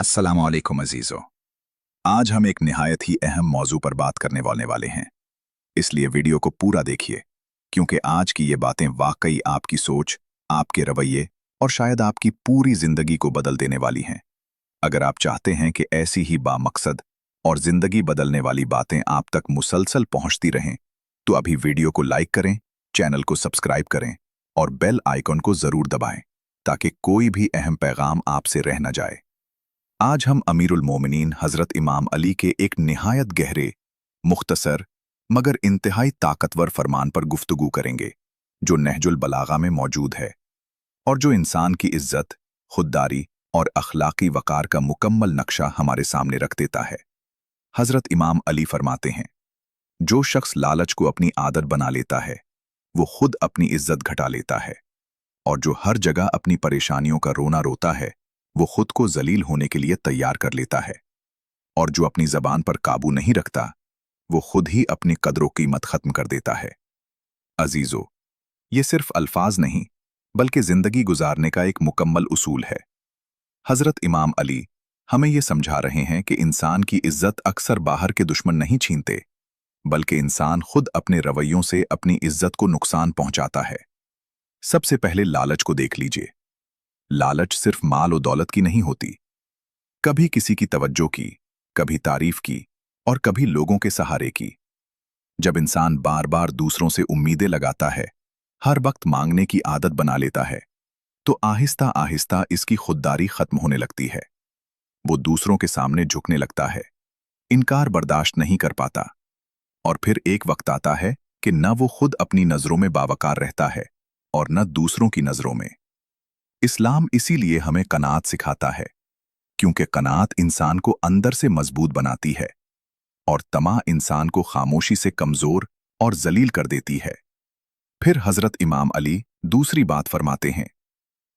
अस्सलामु अलैकुम अजीज़ों। आज हम एक निहायत ही अहम मौजू पर बात करने वाले हैं, इसलिए वीडियो को पूरा देखिए, क्योंकि आज की ये बातें वाकई आपकी सोच, आपके रवैये और शायद आपकी पूरी ज़िंदगी को बदल देने वाली हैं। अगर आप चाहते हैं कि ऐसी ही बामकसद और ज़िंदगी बदलने वाली बातें आप तक मुसलसल पहुंचती रहें, तो अभी वीडियो को लाइक करें, चैनल को सब्सक्राइब करें और बेल आइकन को ज़रूर दबाएं, ताकि कोई भी अहम पैगाम आपसे रह न जाए। आज हम अमीरुल मोमिनीन हज़रत इमाम अली के एक निहायत गहरे, मुख्तसर मगर इंतहाई ताकतवर फरमान पर गुफ्तगू करेंगे, जो नहजुल बलागा में मौजूद है और जो इंसान की इज्जत, खुददारी और अखलाकी वकार का मुकम्मल नक्शा हमारे सामने रख देता है। हज़रत इमाम अली फरमाते हैं, जो शख्स लालच को अपनी आदत बना लेता है, वो खुद अपनी इज्जत घटा लेता है, और जो हर जगह अपनी परेशानियों का रोना रोता है, वो खुद को जलील होने के लिए तैयार कर लेता है, और जो अपनी जबान पर काबू नहीं रखता, वो खुद ही अपनी कदरों कीमत खत्म कर देता है। अजीजों, ये सिर्फ अल्फाज नहीं, बल्कि जिंदगी गुजारने का एक मुकम्मल उसूल है। हजरत इमाम अली हमें ये समझा रहे हैं कि इंसान की इज्जत अक्सर बाहर के दुश्मन नहीं छीनते, बल्कि इंसान खुद अपने रवैयों से अपनी इज्जत को नुकसान पहुंचाता है। सबसे पहले लालच को देख लीजिए। लालच सिर्फ माल और दौलत की नहीं होती, कभी किसी की तवज्जो की, कभी तारीफ की और कभी लोगों के सहारे की। जब इंसान बार बार दूसरों से उम्मीदें लगाता है, हर वक्त मांगने की आदत बना लेता है, तो आहिस्ता आहिस्ता इसकी खुददारी खत्म होने लगती है। वो दूसरों के सामने झुकने लगता है, इनकार बर्दाश्त नहीं कर पाता, और फिर एक वक्त आता है कि न वो खुद अपनी नजरों में बावकार रहता है और न दूसरों की नजरों में। इस्लाम इसीलिए हमें कनात सिखाता है, क्योंकि कनात इंसान को अंदर से मजबूत बनाती है और तमा इंसान को खामोशी से कमजोर और जलील कर देती है। फिर हजरत इमाम अली दूसरी बात फरमाते हैं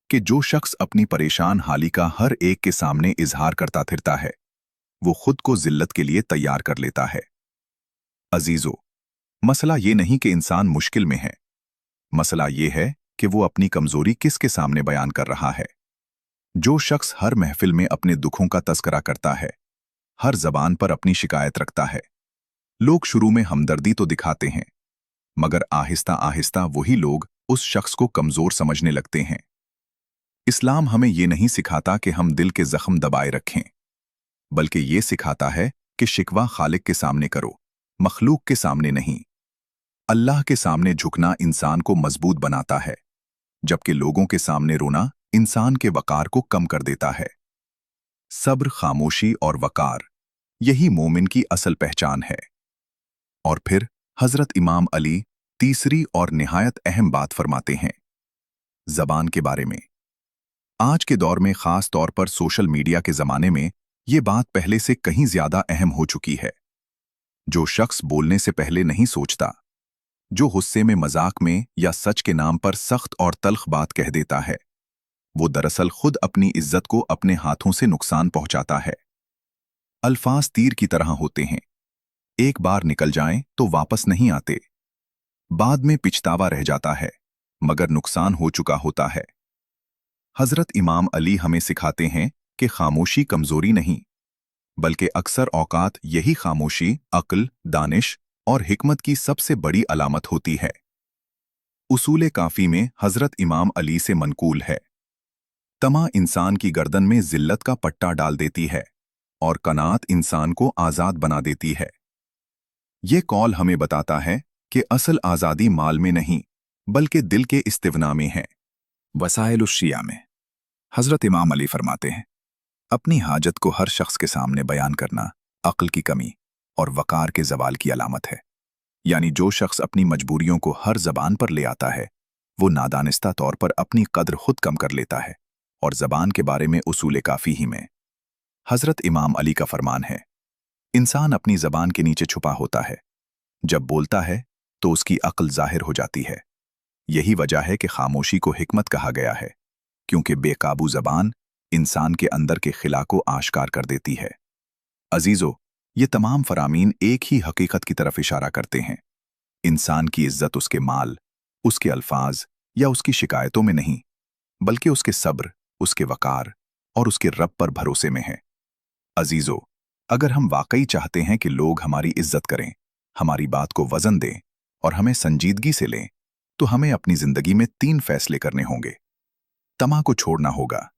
कि जो शख्स अपनी परेशान हाली का हर एक के सामने इजहार करता फिरता है, वो खुद को जिल्लत के लिए तैयार कर लेता है। अजीजों, मसला ये नहीं कि इंसान मुश्किल में है, मसला ये है कि वो अपनी कमजोरी किसके सामने बयान कर रहा है। जो शख्स हर महफिल में अपने दुखों का तस्करा करता है, हर जबान पर अपनी शिकायत रखता है, लोग शुरू में हमदर्दी तो दिखाते हैं, मगर आहिस्ता आहिस्ता वही लोग उस शख्स को कमजोर समझने लगते हैं। इस्लाम हमें ये नहीं सिखाता कि हम दिल के जख्म दबाए रखें, बल्कि ये सिखाता है कि शिकवा खालिक के सामने करो, मखलूक के सामने नहीं। अल्लाह के सामने झुकना इंसान को मजबूत बनाता है, जबकि लोगों के सामने रोना इंसान के वकार को कम कर देता है। सब्र, खामोशी और वकार, यही मोमिन की असल पहचान है। और फिर हजरत इमाम अली तीसरी और निहायत अहम बात फरमाते हैं, जबान के बारे में। आज के दौर में, खास तौर पर सोशल मीडिया के जमाने में, ये बात पहले से कहीं ज्यादा अहम हो चुकी है। जो शख्स बोलने से पहले नहीं सोचता, जो गुस्से में, मजाक में या सच के नाम पर सख्त और तल्ख बात कह देता है, वो दरअसल खुद अपनी इज्जत को अपने हाथों से नुकसान पहुंचाता है। अल्फाज तीर की तरह होते हैं, एक बार निकल जाएं तो वापस नहीं आते। बाद में पिछतावा रह जाता है, मगर नुकसान हो चुका होता है। हजरत इमाम अली हमें सिखाते हैं कि खामोशी कमजोरी नहीं, बल्कि अक्सर औकात यही खामोशी अक्ल, दानिश और हिकमत की सबसे बड़ी अलामत होती है। उसूल काफी में हजरत इमाम अली से मनकूल है, तमा इंसान की गर्दन में जिल्लत का पट्टा डाल देती है और कनात इंसान को आजाद बना देती है। ये कौल हमें बताता है कि असल आजादी माल में नहीं, बल्कि दिल के इस्तिगना में है। वसाइल शिया में हजरत इमाम अली फरमाते हैं, अपनी हाजत को हर शख्स के सामने बयान करना अक्ल की कमी और वकार के जवाल की अलामत है। यानी जो शख्स अपनी मजबूरियों को हर जबान पर ले आता है, वो नादानिस्ता तौर पर अपनी कद्र खुद कम कर लेता है। और जबान के बारे में उसूल काफी ही में हजरत इमाम अली का फरमान है, इंसान अपनी जबान के नीचे छुपा होता है, जब बोलता है तो उसकी अक्ल जाहिर हो जाती है। यही वजह है कि खामोशी को हिकमत कहा गया है, क्योंकि बेकाबू जबान इंसान के अंदर के खिला को आश्कार कर देती है। अजीजों, ये तमाम फरामीन एक ही हकीकत की तरफ इशारा करते हैं, इंसान की इज्जत उसके माल, उसके अल्फाज या उसकी शिकायतों में नहीं, बल्कि उसके सब्र, उसके वकार और उसके रब पर भरोसे में है। अजीजों, अगर हम वाकई चाहते हैं कि लोग हमारी इज्जत करें, हमारी बात को वजन दें और हमें संजीदगी से लें, तो हमें अपनी जिंदगी में 3 फैसले करने होंगे। तमा को छोड़ना होगा,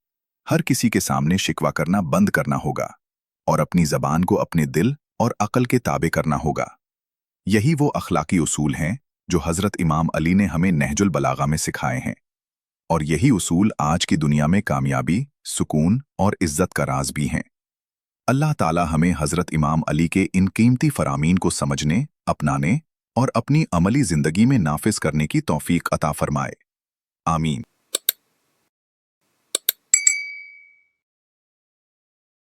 हर किसी के सामने शिकवा करना बंद करना होगा और अपनी जबान को अपने दिल और अकल के ताबे करना होगा। यही वो अखलाकी उसूल हैं जो हजरत इमाम अली ने हमें नहजुल बलागा में सिखाए हैं, और यही उसूल आज की दुनिया में कामयाबी, सुकून और इज्जत का राज भी हैं। अल्लाह ताला हमें हजरत इमाम अली के इन कीमती फरामीन को समझने, अपनाने और अपनी अमली जिंदगी में नाफिज करने की तौफीक अता फरमाए। आमीन।